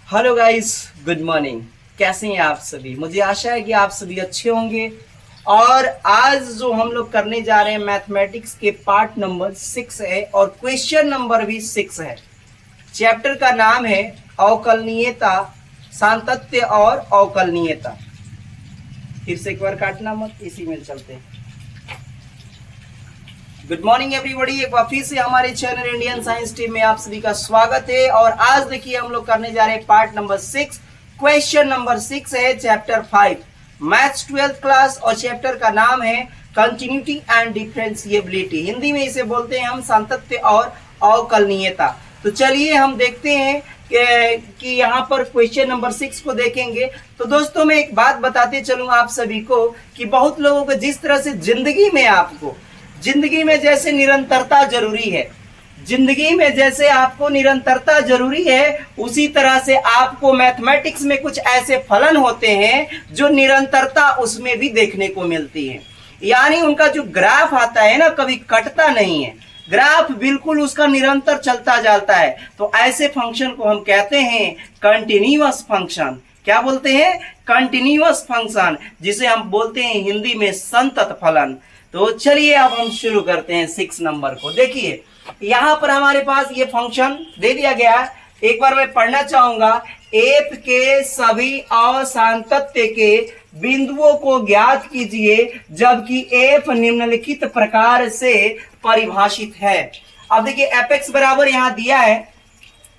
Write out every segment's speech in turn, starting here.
Hello guys, good morning. कैसे हैं आप सभी? मुझे आशा है कि आप सभी अच्छे होंगे। और आज जो हम लोग करने जा रहे हैं मैथमेटिक्स के पार्ट नंबर 6 है और क्वेश्चन नंबर भी 6 है। चैप्टर का नाम है अवकलनीयता, सातत्य और अवकलनीयता। फिर से एक बार काटना मत, इसी में चलते हैं। गुड मॉर्निंग एवरीबॉडी, एक बार फिर से हमारे चैनल इंडियन साइंस टीम में आप सभी का स्वागत है। और आज देखिए हम लोग करने जा रहे हैं पार्ट नंबर 6, क्वेश्चन नंबर 6 है चैप्टर 5 मैथ्स 12th क्लास और चैप्टर का नाम है कंटिन्यूटी एंड डिफरेंशिएबिलिटी। हिंदी में इसे बोलते हैं हम सातत्य और अवकलनीयता। तो चलिए हम देखते हैं कि यहाँ पर क्वेश्चन नंबर 6 को देखेंगे। तो दोस्तों मैं एक बात बताते चलूँ आप सभी को कि बहुत लोगों को जिस तरह से जिंदगी में जैसे निरंतरता जरूरी है, जिंदगी में जैसे आपको निरंतरता जरूरी है, उसी तरह से आपको मैथमेटिक्स में कुछ ऐसे फलन होते हैं जो निरंतरता उसमें भी देखने को मिलती है। यानी उनका जो ग्राफ आता है ना, कभी कटता नहीं है, ग्राफ बिल्कुल उसका निरंतर चलता जाता है। तो ऐसे फंक्शन को हम कहते हैं कंटिन्यूअस फंक्शन। क्या बोलते हैं? कंटिन्यूअस फंक्शन, जिसे हम बोलते हैं हिंदी में संतत फलन। तो चलिए अब हम शुरू करते हैं 6 नंबर को। देखिए यहां पर हमारे पास ये फंक्शन दे दिया गया है। एक बार मैं पढ़ना चाहूंगा, एफ के सभी असांतत्य के बिंदुओं को ज्ञात कीजिए जबकि एफ निम्नलिखित प्रकार से परिभाषित है। अब देखिए एफ एक्स बराबर यहां दिया है,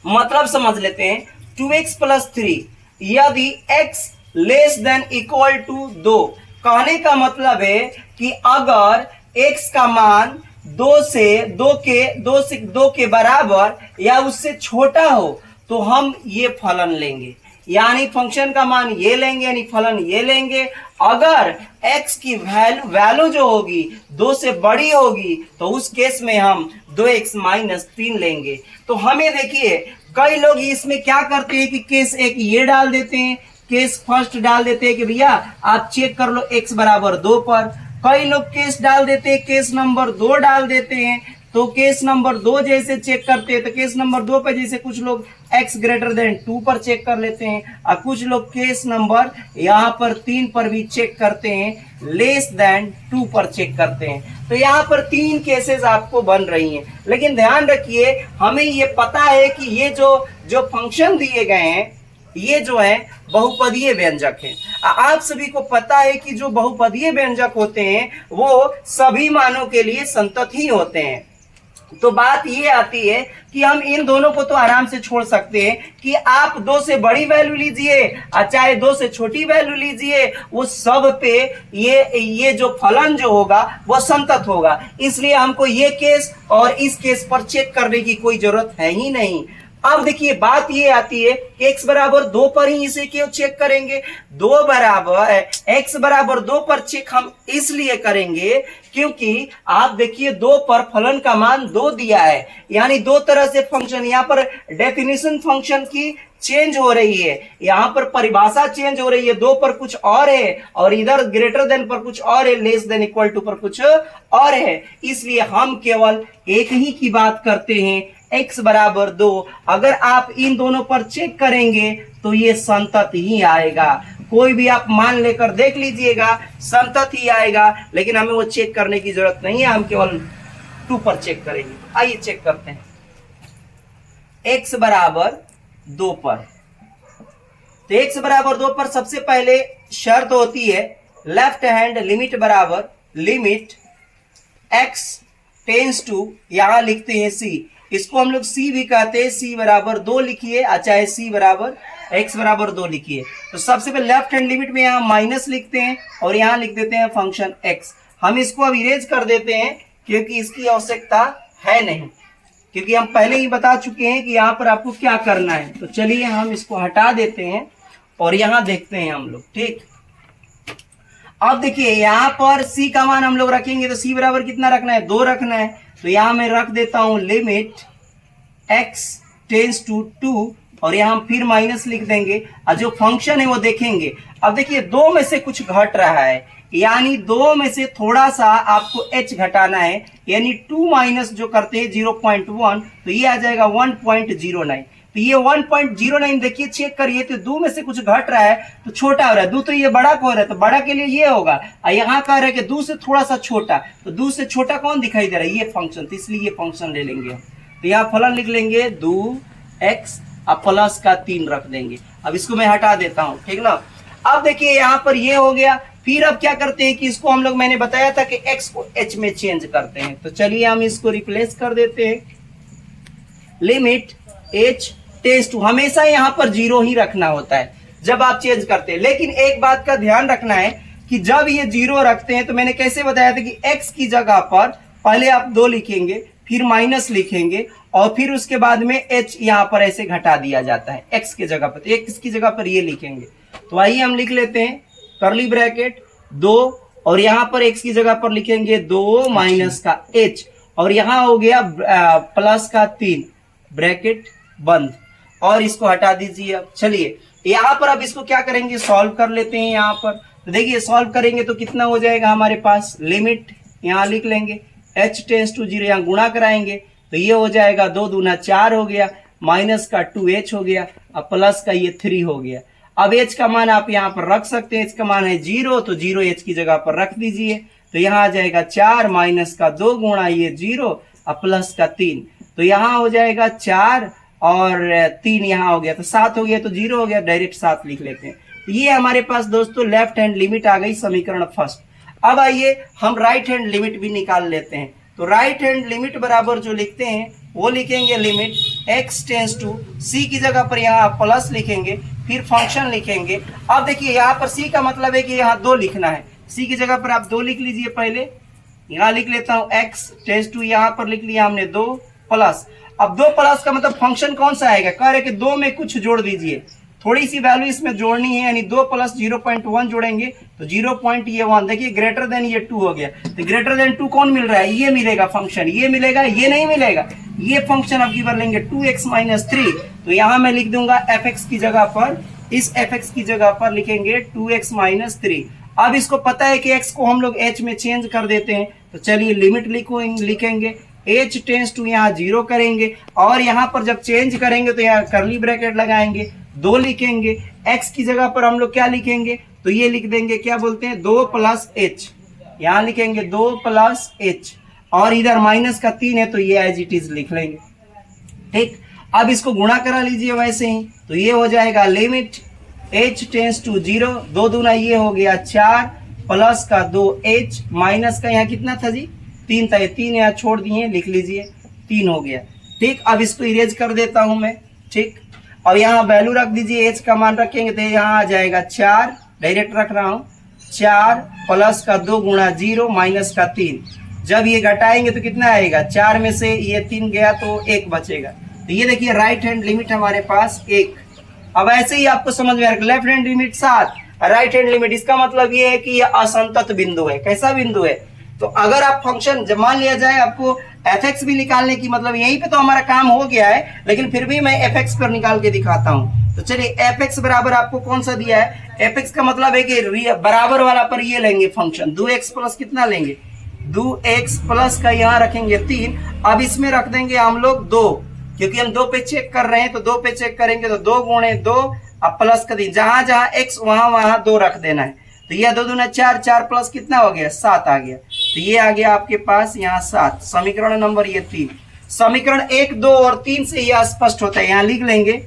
मतलब समझ लेते हैं 2x + 3 यदि x less than equal to 2। कहने का मतलब है कि अगर x का मान 2 के बराबर या उससे छोटा हो तो हम ये फलन लेंगे, यानी फंक्शन का मान ये लेंगे, यानी फलन ये लेंगे। अगर x की वैल्यू जो होगी 2 से बड़ी होगी तो उस केस में हम 2x - 3 लेंगे। तो हमें देखिए कई लोग इसमें क्या करते हैं कि केस एक ये डाल देते हैं, केस फर्स्ट डाल देते हैं कि भैया आप चेक कर लो x बराबर 2 पर। कई लोग केस डाल देते हैं, केस नंबर 2 डाल देते हैं। तो केस नंबर 2 जैसे चेक करते हैं तो केस नंबर 2 पर जैसे कुछ लोग x > 2 पर चेक कर लेते हैं और कुछ लोग केस नंबर यहाँ पर 3 पर भी चेक करते हैं, लेस देन 2 पर चेक करते हैं। तो यहाँ पर 3 केसेस आपको बन रही हैं। लेकिन ध्यान रखिए हमें ये पता है कि ये जो फंक्शन दिए गए हैं ये जो है बहुपदीय व्यंजक है। आप सभी को पता है कि जो बहुपदीय व्यंजक होते हैं वो सभी मानों के लिए संतत ही होते हैं। तो बात ये आती है कि हम इन दोनों को तो आराम से छोड़ सकते हैं कि आप 2 से बड़ी वैल्यू लीजिए और चाहे 2 से छोटी वैल्यू लीजिए, वो सब पे ये जो फलन जो होगा वो संतत होगा। इसलिए हमको ये केस और इस केस पर चेक करने की कोई जरूरत है ही नहीं। अब देखिए बात ये आती है कि x बराबर 2 पर ही इसे क्यों चेक करेंगे। x बराबर 2 पर चेक हम इसलिए करेंगे क्योंकि आप देखिए 2 पर फलन का मान 2 दिया है, यानी 2 तरह से फंक्शन, यहाँ पर डेफिनेशन फंक्शन की चेंज हो रही है, यहाँ पर परिभाषा चेंज हो रही है। 2 पर कुछ और है और इधर ग्रेटर देन पर कुछ और है, लेस देन इक्वल टू पर कुछ और है। इसलिए हम केवल एक ही की बात करते हैं, x बराबर 2। अगर आप इन दोनों पर चेक करेंगे तो ये संतत ही आएगा। कोई भी आप मान लेकर देख लीजिएगा, संतत ही आएगा। लेकिन हमें वो चेक करने की जरूरत नहीं है, हम केवल 2 पर चेक करेंगे। आइए चेक करते हैं x बराबर 2 पर। तो x बराबर 2 पर सबसे पहले शर्त होती है लेफ्ट हैंड लिमिट बराबर लिमिट x टेंस टू, यहां लिखते हैं c, इसको हम लोग c भी कहते हैं। c बराबर 2 लिखिए, चाहे c बराबर x बराबर 2 लिखिए। तो सबसे पहले लेफ्ट हैंड लिमिट में यहाँ माइनस लिखते हैं और यहाँ लिख देते हैं फंक्शन x। हम इसको अब इरेज कर देते हैं क्योंकि इसकी आवश्यकता है नहीं, क्योंकि हम पहले ही बता चुके हैं कि यहाँ पर आपको क्या करना है। तो चलिए हम इसको हटा देते हैं और यहाँ देखते हैं हम लोग, ठीक। अब देखिए यहाँ पर c का मान हम लोग रखेंगे तो c बराबर कितना रखना है? 2 रखना है। तो यहाँ मैं रख देता हूं लिमिट x टेंस टू 2 और यहाँ फिर माइनस लिख देंगे और जो फंक्शन है वो देखेंगे। अब देखिए 2 में से कुछ घट रहा है, यानी 2 में से थोड़ा सा आपको h घटाना है, यानी 2 माइनस जो करते हैं 0.1 तो ये आ जाएगा 1.09। तो ये 1.09 देखिए, चेक करिए तो 2 में से कुछ घट रहा है तो छोटा हो रहा है, 2 तो ये बड़ा को हो रहा है तो बड़ा के लिए ये होगा। यहाँ कह रहा है कि 2 से थोड़ा सा छोटा, तो 2 से छोटा कौन दिखाई दे रहा है, ये फंक्शन, तो इसलिए ये फंक्शन ले लेंगे। तो यहाँ फलन लिख लेंगे 2x, अब प्लस का 3 रख देंगे। अब इसको मैं हटा देता हूँ, ठीक ना। अब देखिए यहाँ पर ये हो गया। फिर अब क्या करते हैं कि इसको हम लोग, मैंने बताया था कि x को h में चेंज करते हैं, तो चलिए हम इसको रिप्लेस कर देते हैं। लिमिट h टेंड्स टू, हमेशा यहाँ पर 0 ही रखना होता है जब आप चेंज करते हैं। लेकिन एक बात का ध्यान रखना है कि जब ये 0 रखते हैं तो मैंने कैसे बताया था कि x की जगह पर पहले आप 2 लिखेंगे, फिर माइनस लिखेंगे और फिर उसके बाद में h यहाँ पर ऐसे घटा दिया जाता है x की जगह पर, तो x की जगह पर ये लिखेंगे। तो आइए हम लिख लेते हैं करली ब्रैकेट 2 और यहाँ पर x की जगह पर लिखेंगे 2 माइनस का h और यहाँ हो गया प्लस का 3 ब्रैकेट बंद और इसको हटा दीजिए। अब चलिए यहाँ पर अब इसको क्या करेंगे, सॉल्व कर लेते हैं। यहाँ पर तो देखिए सॉल्व करेंगे तो कितना हो जाएगा हमारे पास, लिमिट यहाँ लिख लेंगे h टेंड्स टू 0, यहाँ गुणा कराएंगे तो ये हो जाएगा 2 दूना 4 हो गया, माइनस का 2h हो गया, अब प्लस का ये 3 हो गया। अब h का मान आप यहाँ पर रख सकते हैं, h का मान है 0, तो 0 h की जगह पर रख दीजिए। तो यहाँ आ जाएगा 4 माइनस का 2 गुणा ये 0 अब प्लस का 3, तो यहाँ हो जाएगा 4 और 3 यहाँ हो गया तो 7 हो गया, तो 0 हो गया, डायरेक्ट 7 लिख लेते हैं। तो ये हमारे पास दोस्तों लेफ्ट हैंड लिमिट आ गई, समीकरण फर्स्ट। अब आइए हम राइट हैंड लिमिट भी निकाल लेते हैं। तो राइट हैंड लिमिट बराबर जो लिखते हैं वो लिखेंगे limit x tends to, c की जगह पर यहाँ प्लस लिखेंगे, फिर फंक्शन लिखेंगे। अब देखिए यहाँ पर c का मतलब है कि यहाँ 2 लिखना है, c की जगह पर आप 2 लिख लीजिए। पहले यहाँ लिख लेता हूँ x टेंड्स टू, यहाँ पर लिख लिया हमने 2 प्लस। अब 2 प्लस का मतलब फंक्शन कौन सा आएगा, कह रहे कि 2 में कुछ जोड़ दीजिए, थोड़ी सी वैल्यू इसमें जोड़नी है, यानी 2 प्लस 0.1 जोड़ेंगे तो 0.1, देखिए ग्रेटर देन ये 2 हो गया, तो ग्रेटर देन 2 कौन मिल रहा है, ये मिलेगा फंक्शन, ये मिलेगा, ये नहीं मिलेगा, ये फंक्शन अब की बार लेंगे 2x माइनस 3। तो यहाँ मैं लिख दूंगा fx की जगह पर, इस fx की जगह पर लिखेंगे 2x माइनस 3। अब इसको पता है कि x को हम लोग h में चेंज कर देते हैं, तो चलिए लिमिट लिखेंगे h टेंड्स टू, यहाँ 0 करेंगे और यहाँ पर जब चेंज करेंगे तो यहाँ करली ब्रैकेट लगाएंगे, 2 लिखेंगे, x की जगह पर हम लोग क्या लिखेंगे, तो ये लिख देंगे, क्या बोलते हैं 2 प्लस h, यहाँ लिखेंगे 2 प्लस h और इधर माइनस का 3 है तो ये एज इट इज लिख लेंगे। ठीक, अब इसको गुणा करा लीजिए वैसे ही, तो ये हो जाएगा लिमिट h टेंड्स टू 0, 2 दूना ये हो गया 4 प्लस का 2h माइनस का यहाँ कितना था जी, 3 था, ये 3 यहाँ छोड़ दिए, लिख लीजिए 3 हो गया। ठीक, अब इसको इरेज कर देता हूं मैं। ठीक, और यहाँ वैल्यू रख दीजिए, h का मान रखेंगे तो यहाँ आ जाएगा 4, डायरेक्ट रख रहा हूँ 4 प्लस का 2 गुणा 0 माइनस का 3, जब ये घटाएंगे तो कितना आएगा, 4 में से ये 3 गया तो 1 बचेगा। तो ये देखिए राइट हैंड लिमिट हमारे पास 1। अब ऐसे ही आपको समझ में आ रहा है, left hand limit 7, right hand limit, इसका मतलब ये है कि ये असंतत बिंदु है। कैसा बिंदु है, तो अगर आप फंक्शन जब मान लिया जाए आपको fx भी निकालने की, मतलब यहीं पे तो हमारा काम हो गया है, लेकिन फिर भी मैं fx पर निकाल के दिखाता हूं। तो चलिए fx बराबर आपको कौन सा दिया है, fx का मतलब है कि बराबर वाला पर ये लेंगे फंक्शन 2x प्लस कितना लेंगे, 2x प्लस का यहाँ रखेंगे 3। अब इसमें रख देंगे हम लोग 2, क्योंकि हम 2 पे चेक कर रहे हैं, तो 2 पे चेक करेंगे तो 2 गुणे 2 अब प्लस का 3, जहां जहां x वहां 2 रख देना है। तो यह 2 दूना 4, 4 प्लस कितना हो गया, 7 आ गया। तो ये आ गया आपके पास यहाँ 7, समीकरण नंबर ये 3। समीकरण 1, 2 और 3 से यह स्पष्ट होता है, यहाँ लिख लेंगे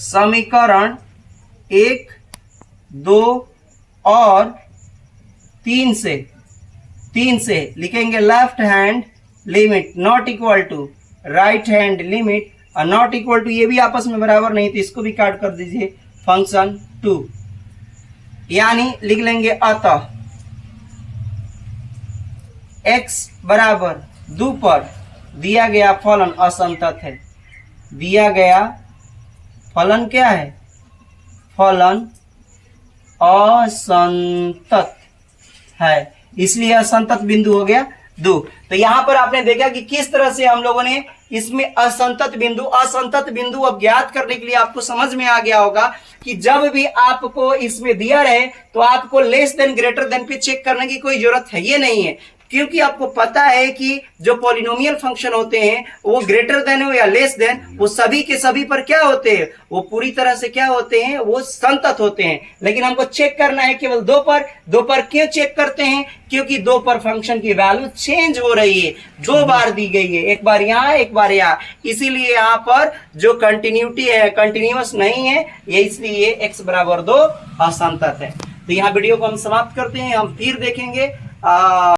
समीकरण 1, 2 और 3 से लिखेंगे left hand limit not equal to right hand limit, और नॉट इक्वल टू ये भी आपस में बराबर नहीं, तो इसको भी काट कर दीजिए फंक्शन 2, यानी लिख लेंगे अतः x बराबर 2 पर दिया गया फलन असंतत है। दिया गया फलन क्या है, फलन असंतत है, इसलिए असंतत बिंदु हो गया 2। तो यहां पर आपने देखा कि किस तरह से हम लोगों ने इसमें असंतत बिंदु अब ज्ञात करने के लिए आपको समझ में आ गया होगा कि जब भी आपको इसमें दिया रहे तो आपको लेस देन ग्रेटर देन पे चेक करने की कोई जरूरत है ये नहीं है। क्योंकि आपको पता है कि जो पॉलिनोमियल फंक्शन होते हैं वो ग्रेटर देन हो या लेस देन, वो सभी के सभी पर क्या होते हैं, वो पूरी तरह से क्या होते हैं, वो संतत होते हैं। लेकिन हमको चेक करना है केवल दो पर क्यों चेक करते हैं, क्योंकि दो पर फंक्शन की वैल्यू चेंज हो रही है, दो बार दी गई है, एक बार यहाँ एक बार यहाँ, इसीलिए यहाँ पर जो कंटिन्यूटी है कंटिन्यूअस नहीं है, ये इसलिए x बराबर 2 असंतत है। तो यहाँ वीडियो को हम समाप्त करते हैं, हम फिर देखेंगे